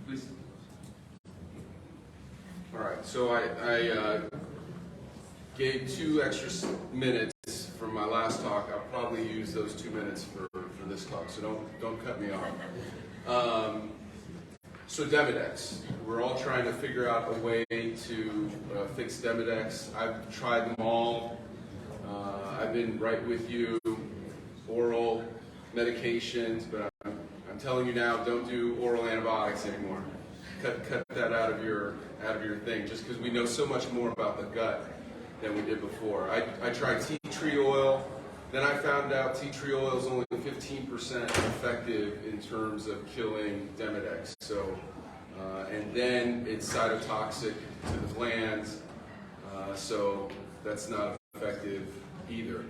Please. All right, so I gave 2 extra minutes from my last talk. I'll probably use those 2 minutes for this talk, so don't cut me off. So Demodex, we're all trying to figure out a way to fix Demodex. I've tried them all. I've been right with you, oral medications, but I'm telling you now, don't do oral antibiotics anymore. Cut that out of your thing, just because we know so much more about the gut than we did before. I tried tea tree oil, then I found out tea tree oil is only 15% effective in terms of killing Demodex. So, and then it's cytotoxic to the glands, so that's not effective either.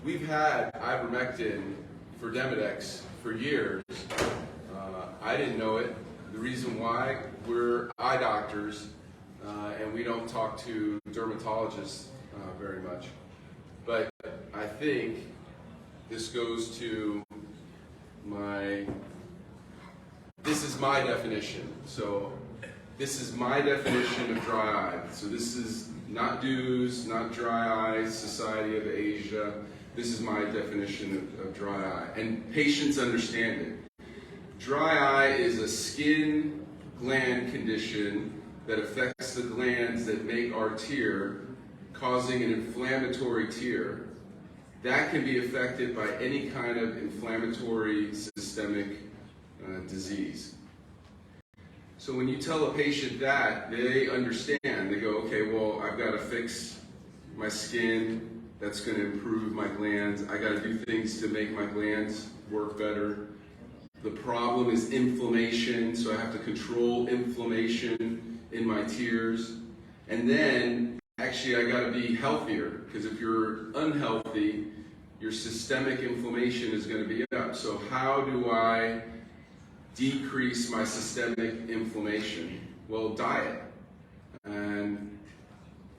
We've had ivermectin for Demodex for years. I didn't know it. The reason why, we're eye doctors, and we don't talk to dermatologists very much. But I think this goes to this is my definition. So this is my definition of dry eye. So this is not DEWS, not Dry Eye Society of Asia. This is my definition of dry eye. And patients understand it. Dry eye is a skin gland condition that affects the glands that make our tear, causing an inflammatory tear. That can be affected by any kind of inflammatory systemic disease. So when you tell a patient that, they understand. They go, okay, well, I've got to fix my skin. That's going to improve my glands. I got to do things to make my glands work better. The problem is inflammation, so I have to control inflammation in my tears. And then, actually, I got to be healthier, because if you're unhealthy, your systemic inflammation is going to be up. So how do I decrease my systemic inflammation? Well, diet. And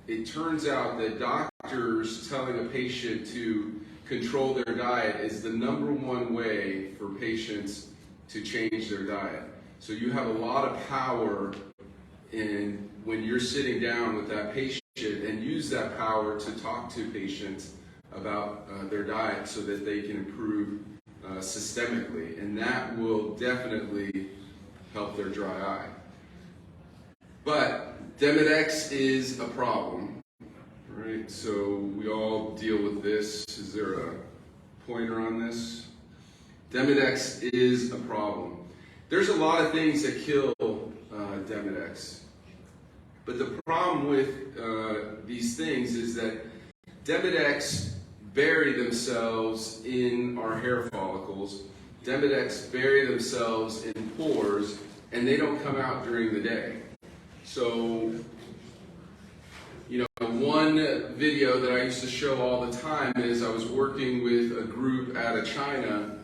it turns out that doctors telling a patient to control their diet is the #1 way for patients to change their diet. So you have a lot of power in when you're sitting down with that patient, and use that power to talk to patients about their diet so that they can improve systemically, and that will definitely help their dry eye. But Demodex is a problem, right? So we all deal with this. Is there a pointer on this? Demodex is a problem. There's a lot of things that kill Demodex, but the problem with these things is that Demodex bury themselves in our hair follicles. Demodex bury themselves in pores, and they don't come out during the day. So, you know, one video that I used to show all the time is I was working with a group out of China,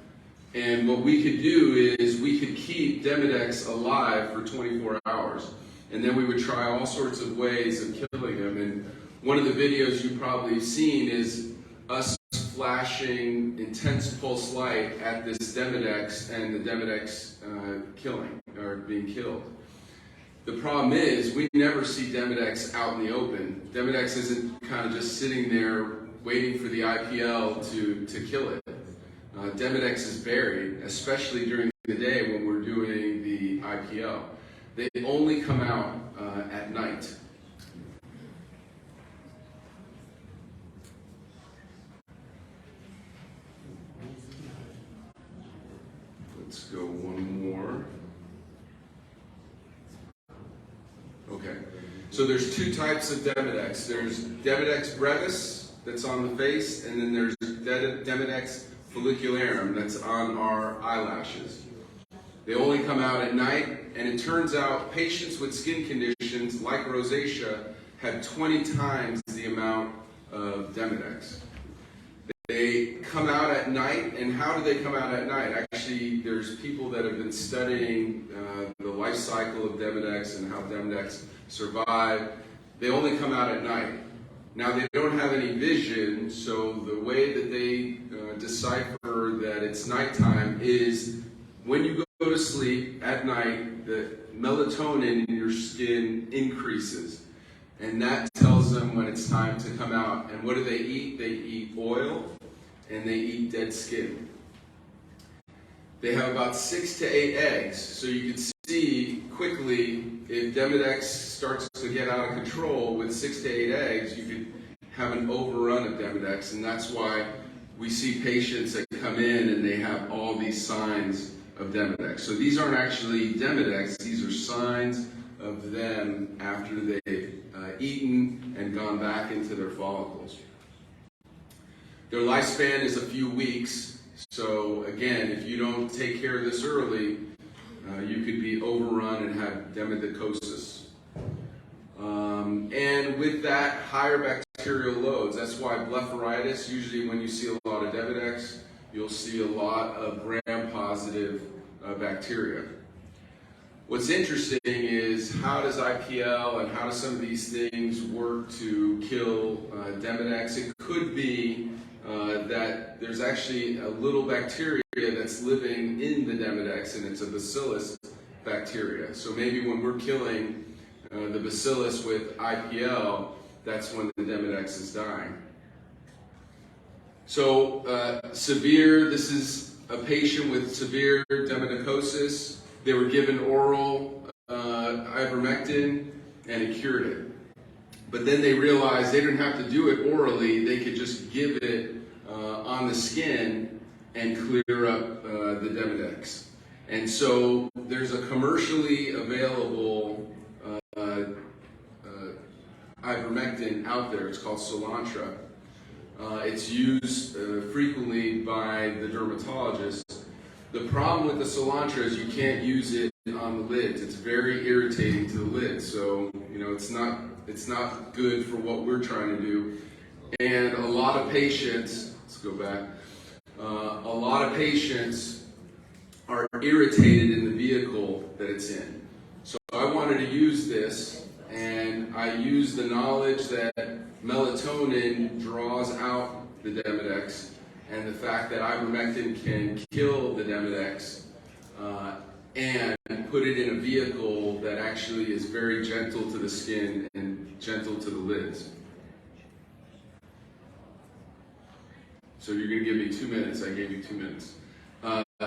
and what we could do is we could keep Demodex alive for 24 hours. And then we would try all sorts of ways of killing them. And one of the videos you've probably seen is us flashing intense pulse light at this Demodex, and the Demodex killing, or being killed. The problem is, we never see Demodex out in the open. Demodex isn't kind of just sitting there waiting for the IPL to kill it. Demodex is buried, especially during the day when we're doing the IPL. They only come out at night. Let's go one more. Okay, so there's 2 types of Demodex. There's Demodex brevis that's on the face, and then there's Demodex follicularum that's on our eyelashes. They only come out at night, and it turns out patients with skin conditions like rosacea have 20 times the amount of Demodex. They come out at night, and how do they come out at night? Actually, there's people that have been studying the life cycle of Demodex and how Demodex survive. They only come out at night. Now they don't have any vision, so the way that they decipher that it's nighttime is when you go to sleep at night, the melatonin in your skin increases. And that tells them when it's time to come out. And what do they eat? They eat oil and they eat dead skin. They have about 6 to 8 eggs, so you can see quickly if Demodex starts to get out of control with 6 to 8 eggs, you could have an overrun of Demodex, and that's why we see patients that come in and they have all these signs of Demodex. So these aren't actually Demodex, these are signs of them after they've eaten and gone back into their follicles. Their lifespan is a few weeks. So again, if you don't take care of this early, you could be overrun and have demodicosis. And with that, higher bacterial loads. That's why blepharitis, usually when you see a lot of Demodex, you'll see a lot of gram-positive bacteria. What's interesting is how does IPL and how do some of these things work to kill Demodex? It could be that there's actually a little bacteria that's living in the Demodex, and it's a bacillus bacteria. So maybe when we're killing the bacillus with IPL, that's when the Demodex is dying. So this is a patient with severe demodicosis. They were given oral ivermectin and it cured it. But then they realized they didn't have to do it orally, they could just give it on the skin and clear up the Demodex. And so there's a commercially available ivermectin out there. It's called Soolantra. It's used frequently by the dermatologist. The problem with the Soolantra is you can't use it on the lids. It's very irritating to the lids. So, it's not good for what we're trying to do. And a lot of patients, let's go back, a lot of patients are irritated in the vehicle that it's in. So I wanted to use this, and I used the knowledge that melatonin draws out the Demodex, and the fact that ivermectin can kill the Demodex, and put it in a vehicle that actually is very gentle to the skin and gentle to the lids. So you're going to give me 2 minutes. I gave you 2 minutes.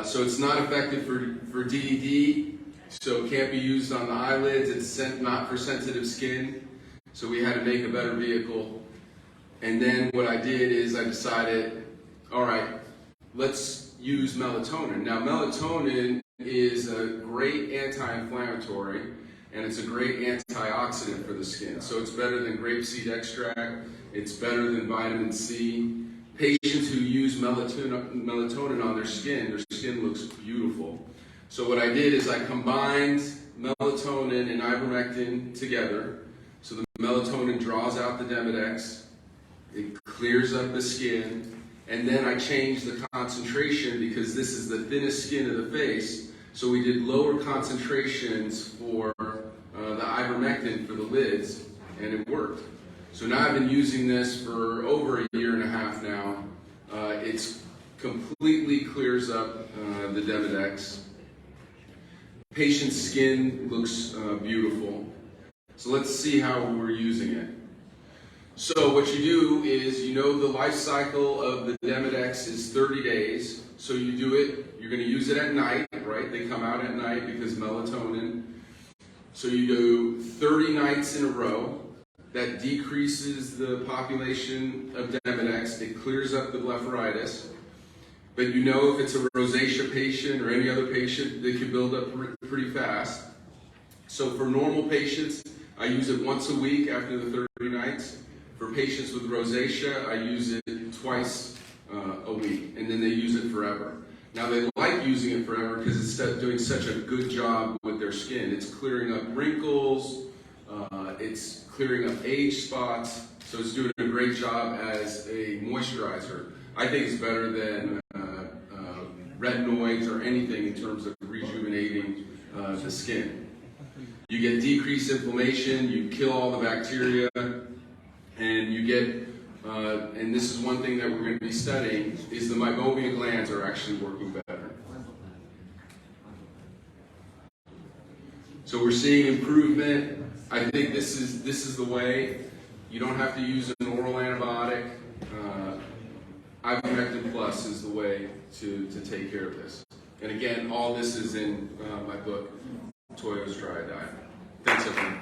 So it's not effective for DED, so it can't be used on the eyelids. It's not for sensitive skin. So we had to make a better vehicle. And then what I did is I decided, all right, let's use melatonin. Now melatonin is a great anti-inflammatory, and it's a great antioxidant for the skin. So it's better than grapeseed extract. It's better than vitamin C. Patients who use melatonin on their skin looks beautiful. So what I did is I combined melatonin and ivermectin together. So the melatonin draws out the Demodex, it clears up the skin, and then I changed the concentration because this is the thinnest skin of the face. So we did lower concentrations for the ivermectin for the lids, and it worked. So now I've been using this for over a year and a half now. It's completely clears up the Demodex. Patient's skin looks beautiful. So let's see how we're using it. So what you do is, the life cycle of the Demodex is 30 days. So you do it, you're going to use it at night, right? They come out at night because melatonin. So you do 30 nights in a row. That decreases the population of Demodex. It clears up the blepharitis. But if it's a rosacea patient or any other patient, they can build up pretty fast. So for normal patients, I use it once a week after the 30 nights. For patients with rosacea, I use it twice a week, and then they use it forever. Now they like using it forever because it's doing such a good job with their skin. It's clearing up wrinkles, it's clearing up age spots, so it's doing a great job as a moisturizer. I think it's better than retinoids or anything in terms of rejuvenating the skin. You get decreased inflammation, you kill all the bacteria, and you get, and this is one thing that we're going to be studying, is the meibomian glands are actually working better. So we're seeing improvement. I think this is the way. You don't have to use an oral antibiotic. Ivermectin Plus is the way to take care of this. And again, all this is in my book, Toyos Dry Diet. Thanks, everyone.